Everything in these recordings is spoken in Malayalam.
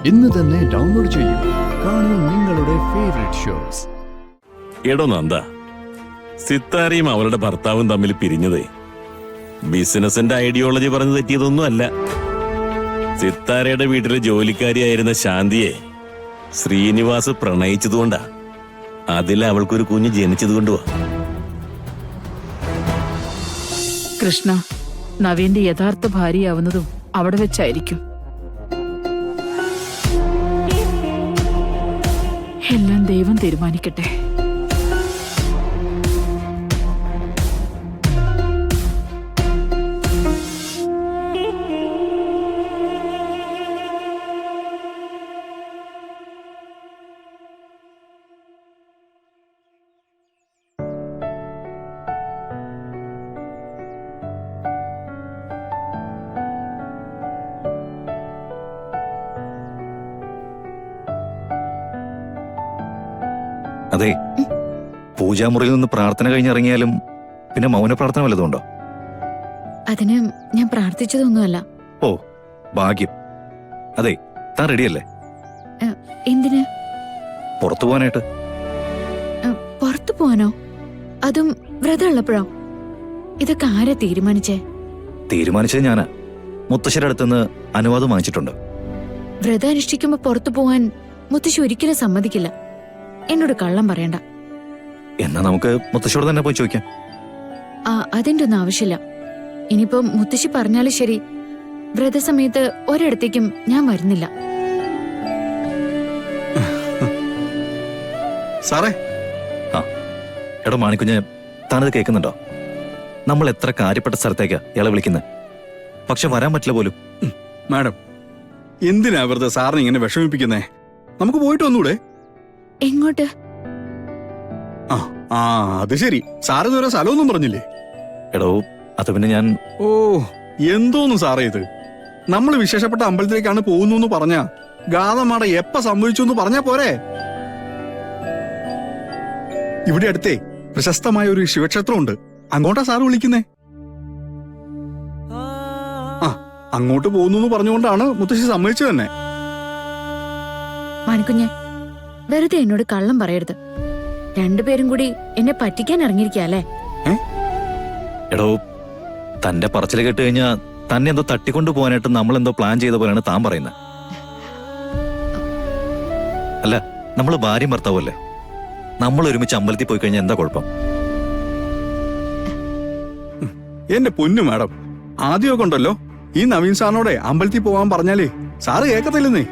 ഇന്ന് തന്നെ ഡൗൺലോഡ് ചെയ്യൂ. കാണൂ നിങ്ങളുടെ ഫേവറേറ്റ് ഷോസ്. എടോ നന്ദ, സിത്താരയും അവളുടെ ഭർത്താവും തമ്മിൽ പിരിഞ്ഞതേ ബിസിനസിന്റെ ഐഡിയോളജി പറഞ്ഞു തെറ്റിയതൊന്നും അല്ല. സിത്താരയുടെ വീട്ടിലെ ജോലിക്കാരിയായിരുന്ന ശാന്തിയെ ശ്രീനിവാസ് പ്രണയിച്ചതുകൊണ്ടാ. അതിൽ അവൾക്കൊരു കുഞ്ഞ് ജനിച്ചതുകൊണ്ടുവാ. കൃഷ്ണ, നവീന്റെ യഥാർത്ഥ ഭാര്യയാവുന്നതും അവിടെ വെച്ചായിരിക്കും. എല്ലാം ദൈവം തീരുമാനിക്കട്ടെ. അതെ, പൂജാമുറിയിൽ നിന്ന് പ്രാർത്ഥന കഴിഞ്ഞിറങ്ങിയാലും പിന്നെ മൗന പ്രാർത്ഥന വല്ലതുണ്ടോ? അതിന് ഞാൻ പ്രാർത്ഥിച്ചതൊന്നുമല്ല. ഓ, ഭാഗ്യം. അതെ, താൻ റെഡിയല്ലേ? എന്തിന്? പുറത്തു പോകാനായിട്ട്. പുറത്തു പോവാനോ? അതും വ്രതം ഉള്ളപ്പോഴോ? ഇതൊക്കെ ആരാ തീരുമാനിച്ചേ? തീരുമാനിച്ചത് ഞാനാ. മുത്തശ്ശിയുടെ അടുത്തുനിന്ന് അനുവാദം വാങ്ങിച്ചിട്ടുണ്ട്. വ്രതം അനുഷ്ഠിക്കുമ്പോ പുറത്തു പോവാൻ മുത്തശ്ശി ഒരിക്കലും സമ്മതിക്കില്ല. എന്നോട് കള്ളം പറയണ്ട. എന്നാ നമുക്ക് മുത്തശ്ശിയോട് തന്നെ പോയി ചോദിക്കാം. അതിന്റെ ഒന്നും ആവശ്യമില്ല. ഇനിയിപ്പം മുത്തശ്ശി പറഞ്ഞാലും ശരി, വ്രതസമയത്ത് ഒരിടത്തേക്കും ഞാൻ വരുന്നില്ല. സാറേ, എടോ മാണിക്കുഞ്ഞ്, താനത് കേൾക്കുന്നുണ്ടോ? നമ്മൾ എത്ര കാര്യപ്പെട്ട സ്ഥലത്തേക്കാ ഇയാളെ വിളിക്കുന്നത്, പക്ഷെ വരാൻ പറ്റില്ല പോലും. മാഡം, എന്തിനാ വെറുതെ സാറിനെ ഇങ്ങനെ വിഷമിപ്പിക്കുന്നേ? നമുക്ക് പോയിട്ട് വന്നൂടെ? എങ്ങോട്ട്? അത് ശരി, സാറ് ഇതുവരെ സ്ഥലമൊന്നും പറഞ്ഞില്ലേ? എടോ, അത് പിന്നെ ഞാൻ... ഓ, എന്തോന്നു സാറേ ഇത്? നമ്മൾ വിശേഷപ്പെട്ട അമ്പലത്തിലേക്കാണ് പോകുന്നു പറഞ്ഞാ ഗാഥമാട എപ്പ സംഭവിച്ചു എന്ന് പറഞ്ഞാ പോരെ? ഇവിടെ അടുത്തേ പ്രശസ്തമായ ഒരു ശിവക്ഷേത്രമുണ്ട്. അങ്ങോട്ടാ സാറ് വിളിക്കുന്നേ. അങ്ങോട്ട് പോകുന്നു പറഞ്ഞുകൊണ്ടാണ് മുത്തശ്ശി സമ്മതിച്ചു തന്നെ. മാണിക്കുഞ്ഞെ, വെറുതെ എന്നോട് കള്ളം പറയരുത്. രണ്ടുപേരും കൂടി എന്നെ പറ്റിക്കാൻ ഇറങ്ങിയിരിക്കല്ലേ? എടോ, തന്റെ പറച്ചില് കേട്ട് കഴിഞ്ഞാ തന്നെ എന്തോ തട്ടിക്കൊണ്ടു പോകാനായിട്ട് നമ്മളെന്തോ പ്ലാൻ ചെയ്ത പോലെയാണ് താൻ പറയുന്നത്. അല്ല, നമ്മള് ഭാര്യയും ഭർത്താവല്ലേ. നമ്മൾ ഒരുമിച്ച് അമ്പലത്തിൽ പോയി കഴിഞ്ഞാൽ എന്താ കുഴപ്പം? എന്റെ പൊന്നു മാഡം, ആദ്യമൊക്കെ ഉണ്ടല്ലോ ഈ നവീൻ സാറിനോടെ അമ്പലത്തിൽ പോകാൻ പറഞ്ഞാലേ സാറ് കേൾക്കത്തില്ലെന്നേ.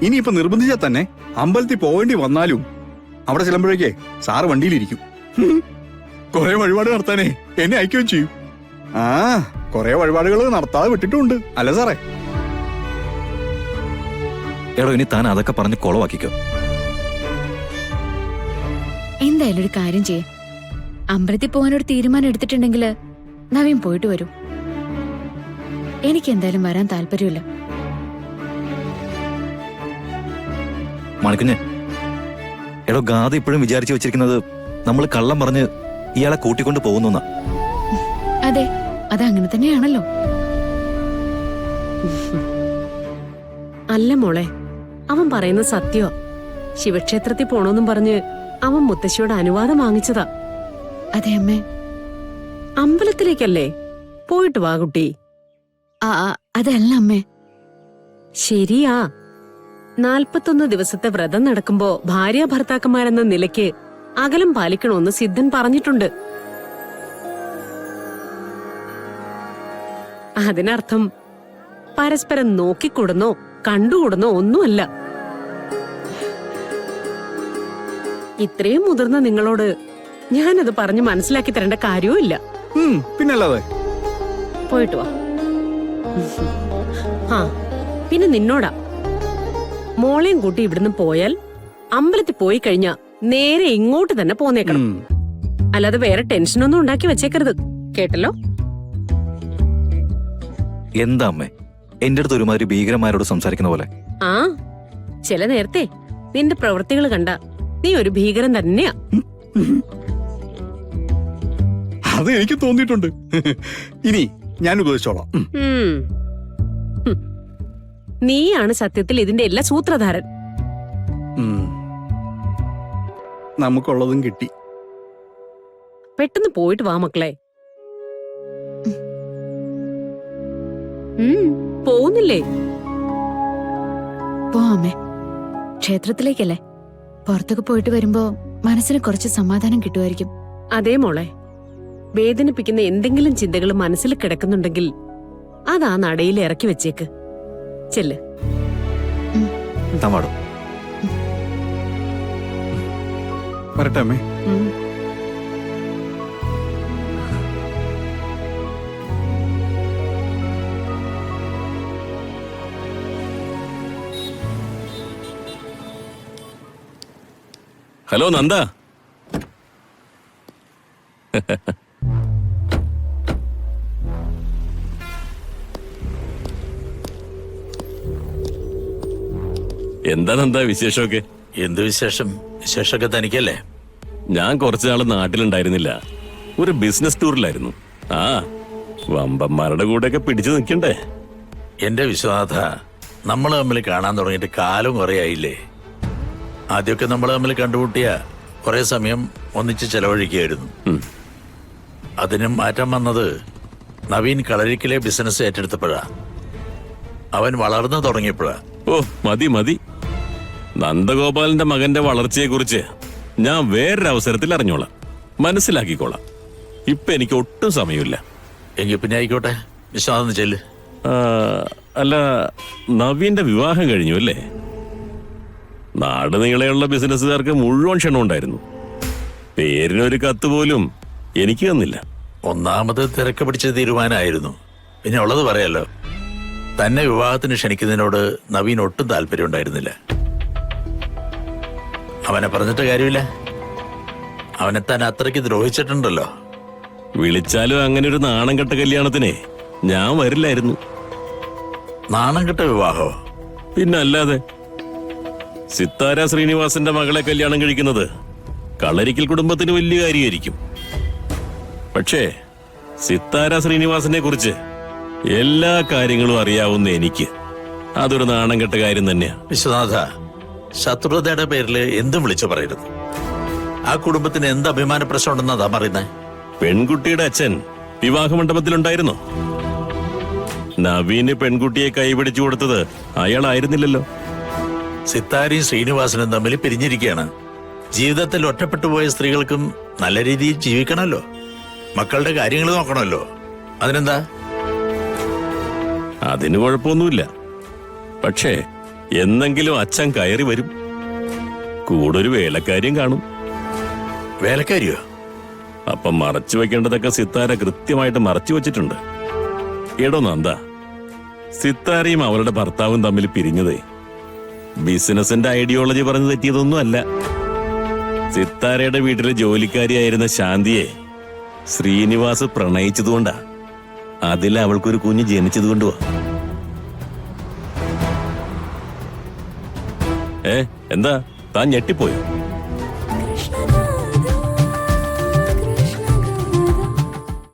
ഇനിയിപ്പൊ നിർബന്ധിച്ചാൽ തന്നെ അമ്പലത്തിൽ പോവേണ്ടി വന്നാലും അവിടെ ചെല്ലുമ്പോഴേക്കേ സാറ് വണ്ടിയിലിരിക്കും. കുറെ വഴിപാട് നടത്താനേ എന്നെ അയക്കുകയും ചെയ്യും. കുറെ വഴിപാടുകൾ നടത്താതെ വിട്ടിട്ടുണ്ട് അല്ല സാറേ? എടോ, ഇനി താൻ അതൊക്കെ പറഞ്ഞ് കുളവാക്കിക്കോ. എന്തായാലും ഒരു കാര്യം ചെയ്യേ, അമ്പലത്തിൽ പോകാനൊരു തീരുമാനം എടുത്തിട്ടുണ്ടെങ്കിൽ നവീൻ പോയിട്ട് വരൂ. എനിക്ക് എന്തായാലും വരാൻ താല്പര്യമില്ല. മാണിക്കുഞ്ഞ്, എടോ, ഗാഥ ഇപ്പോഴും വിചാരിച്ചു വെച്ചിരിക്കുന്നത് നമ്മൾ കള്ളം പറഞ്ഞ് ഇയാളെ കൂട്ടിക്കൊണ്ട് പോകുന്ന. അതെ, അതങ്ങനെ തന്നെയാണല്ലോ. അല്ല മോളെ, അവൻ പറയുന്ന സത്യമാ. ശിവക്ഷേത്രത്തിൽ പോണോന്നും പറഞ്ഞ് അവൻ മുത്തശ്ശിയോട് അനുവാദം വാങ്ങിച്ചതാ. അതെ അമ്മേ. അമ്പലത്തിലേക്കല്ലേ? പോയിട്ട് വാ കുട്ടി. അതല്ല അമ്മേ. ശരിയാ, 41 ദിവസത്തെ വ്രതം നടക്കുമ്പോ ഭാര്യ ഭർത്താക്കന്മാരെന്ന നിലയ്ക്ക് അകലം പാലിക്കണമെന്ന് സിദ്ധൻ പറഞ്ഞിട്ടുണ്ട്. അതിനർത്ഥം പരസ്പരം നോക്കിക്കൂടുന്നോ കണ്ടുകൂടുന്നോ ഒന്നുമല്ല. ഇത്രയും മുതിർന്ന നിങ്ങളോട് ഞാനത് പറഞ്ഞ് മനസ്സിലാക്കി തരേണ്ട കാര്യവും ഇല്ല. പിന്നല്ലാതെ. പോയിട്ട് വാ. പിന്നെ നിന്നോടാ, മോളെയും കൂട്ടി ഇവിടുന്ന് പോയാൽ അമ്പലത്തിൽ പോയി കഴിഞ്ഞാ നേരെ ഇങ്ങോട്ട് തന്നെ പോന്നേക്കണം. അല്ലാതെ വേറെ ടെൻഷനൊന്നും ഉണ്ടാക്കി വെച്ചേക്കരുത്, കേട്ടല്ലോ? എന്താ അമ്മേ എന്റെ അടുത്ത് ഒരുമാതിരി ഭീകരന്മാരോട് സംസാരിക്കുന്ന പോലെ? ചില നേരത്തെ നിന്റെ പ്രവൃത്തികൾ കണ്ട നീ ഒരു ഭീകരൻ തന്നെയാ. അത് എനിക്ക് തോന്നിയിട്ടുണ്ട്. ഇനി ഞാൻ ഉപദേശിച്ചോളാം. നീയാണ് സത്യത്തിൽ ഇതിന്റെ എല്ലാ സൂത്രധാരൻ. ഉം. നമുക്കുള്ളതും കിട്ടി. പെട്ടെന്ന് പോയിട്ട് വാ മക്കളെ. പോകുന്നില്ലേ? പോവാമേ, ക്ഷേത്രത്തിലേക്കല്ലേ. പുറത്തൊക്കെ പോയിട്ട് വരുമ്പോ മനസ്സിന് കുറച്ച് സമാധാനം കിട്ടുമായിരിക്കും. അതേ മോളെ, വേദനിപ്പിക്കുന്ന എന്തെങ്കിലും ചിന്തകൾ മനസ്സിൽ കിടക്കുന്നുണ്ടെങ്കിൽ അതാ നടയിൽ ഇറക്കി വെച്ചേക്ക്. ചെല്ല്. താൻ പാടും. വരട്ടെ അമ്മേ. ഉം. ഹലോ നന്ദ. എന്താ നന്ദ വിശേഷമൊക്കെ? എന്ത് വിശേഷം? വിശേഷമൊക്കെ തനിക്കല്ലേ? ഞാൻ കുറച്ചു നാള് നാട്ടിലുണ്ടായിരുന്നില്ല, ഒരു ബിസിനസ് ടൂറിലായിരുന്നു. ആ വമ്പന്മാരുടെ കൂടെയൊക്കെ പിടിച്ചു നിൽക്കണ്ടേ? എന്റെ വിശ്വനാഥ, നമ്മൾ തമ്മിൽ കാണാൻ തുടങ്ങിയിട്ട് കാലം കുറെ ആയില്ലേ? ആദ്യമൊക്കെ നമ്മൾ തമ്മിൽ കണ്ടുമുട്ടിയ കുറെ സമയം ഒന്നിച്ച് ചെലവഴിക്കുകയായിരുന്നു. അതിനും മാറ്റം വന്നത് നവീൻ കളരിക്കിലെ ബിസിനസ് ഏറ്റെടുത്തപ്പോഴാ. അവൻ വളർന്നു തുടങ്ങിയപ്പോഴാ. ഓ മതി മതി. നന്ദഗോപാലന്റെ മകന്റെ വളർച്ചയെക്കുറിച്ച് ഞാൻ വേറൊരവസരത്തിൽ അറിഞ്ഞോളാം, മനസ്സിലാക്കിക്കോളാം. ഇപ്പൊ എനിക്ക് ഒട്ടും സമയമില്ല. എങ്കിൽ പിന്നെ ആയിക്കോട്ടെ, വിശ്വനാഥൻ ചെല്ല്. അല്ല, നവീന്റെ വിവാഹം കഴിഞ്ഞു അല്ലേ? നാട് നീളെയുള്ള ബിസിനസ്സുകാർക്ക് മുഴുവൻ ക്ഷണമുണ്ടായിരുന്നു. പേരിനൊരു കത്ത് പോലും എനിക്ക് തന്നില്ല. ഒന്നാമത് തിരക്ക് പിടിച്ച തീരുമാനമായിരുന്നു. പിന്നെ ഉള്ളത് പറയാലോ, തന്നെ വിവാഹത്തിന് ക്ഷണിക്കുന്നതിനോട് നവീൻ ഒട്ടും താല്പര്യം ഉണ്ടായിരുന്നില്ല. അവനെ പറഞ്ഞിട്ട് കാര്യമില്ല, അവനെ താൻ അത്രയ്ക്ക് ദ്രോഹിച്ചിട്ടുണ്ടല്ലോ. വിളിച്ചാലും അങ്ങനെ ഒരു നാണം കെട്ട കല്യാണത്തിനെ ഞാൻ വരില്ലായിരുന്നു. നാണം കെട്ട വിവാഹോ? പിന്നല്ലാതെ. സിത്താര ശ്രീനിവാസന്റെ മകളെ കല്യാണം കഴിക്കുന്നത് കളരിക്കൽ കുടുംബത്തിന് വലിയ കാര്യമായിരിക്കും. പക്ഷേ സിത്താര ശ്രീനിവാസനെ കുറിച്ച് എല്ലാ കാര്യങ്ങളും അറിയാവുന്ന എനിക്ക് അതൊരു നാണം കെട്ട കാര്യം തന്നെയാ. വിശ്വനാഥ, ശത്രുതയുടെ പേരിൽ എന്തും വിളിച്ചു പറയരുത്. ആ കുടുംബത്തിന് എന്ത് അഭിമാന പ്രശ്നം ഉണ്ടെന്നാ പറയുന്നേ? പെൺകുട്ടിയുടെ അച്ഛൻ വിവാഹ മണ്ഡപത്തിലുണ്ടായിരുന്നോ? നവീന് പെൺകുട്ടിയെ കൈപിടിച്ചു കൊടുത്തത് അയാളായിരുന്നില്ലല്ലോ. സിത്താരയും ശ്രീനിവാസനും തമ്മിൽ പിരിഞ്ഞിരിക്കുകയാണ്. ജീവിതത്തിൽ ഒറ്റപ്പെട്ടു പോയ സ്ത്രീകൾക്കും നല്ല രീതിയിൽ ജീവിക്കണമല്ലോ, മക്കളുടെ കാര്യങ്ങൾ നോക്കണമല്ലോ. അതിനെന്താ? അതിന് കുഴപ്പമൊന്നുമില്ല. പക്ഷേ എന്നെങ്കിലും അച്ഛൻ കയറി വരും. കൂടൊരു വേലക്കാര്യം കാണും. വേലക്കാരിയോ? അപ്പം മറച്ചു വെക്കേണ്ടതൊക്കെ സിത്താര കൃത്യമായിട്ട് മറച്ചു വെച്ചിട്ടുണ്ട്. എടോ നന്ദ, സിത്താരയും അവളുടെ ഭർത്താവും തമ്മിൽ പിരിഞ്ഞതേ ബിസിനസിന്റെ ഐഡിയോളജി പറഞ്ഞു തെറ്റിയതൊന്നും അല്ല. സിത്താരയുടെ വീട്ടിലെ ജോലിക്കാരിയായിരുന്ന ശാന്തിയെ ശ്രീനിവാസ് പ്രണയിച്ചതുകൊണ്ടാ. അതിൽ അവൾക്കൊരു കുഞ്ഞ് ജനിച്ചതുകൊണ്ടുവാ. എന്താ താൻ ഞെട്ടിപ്പോയോ?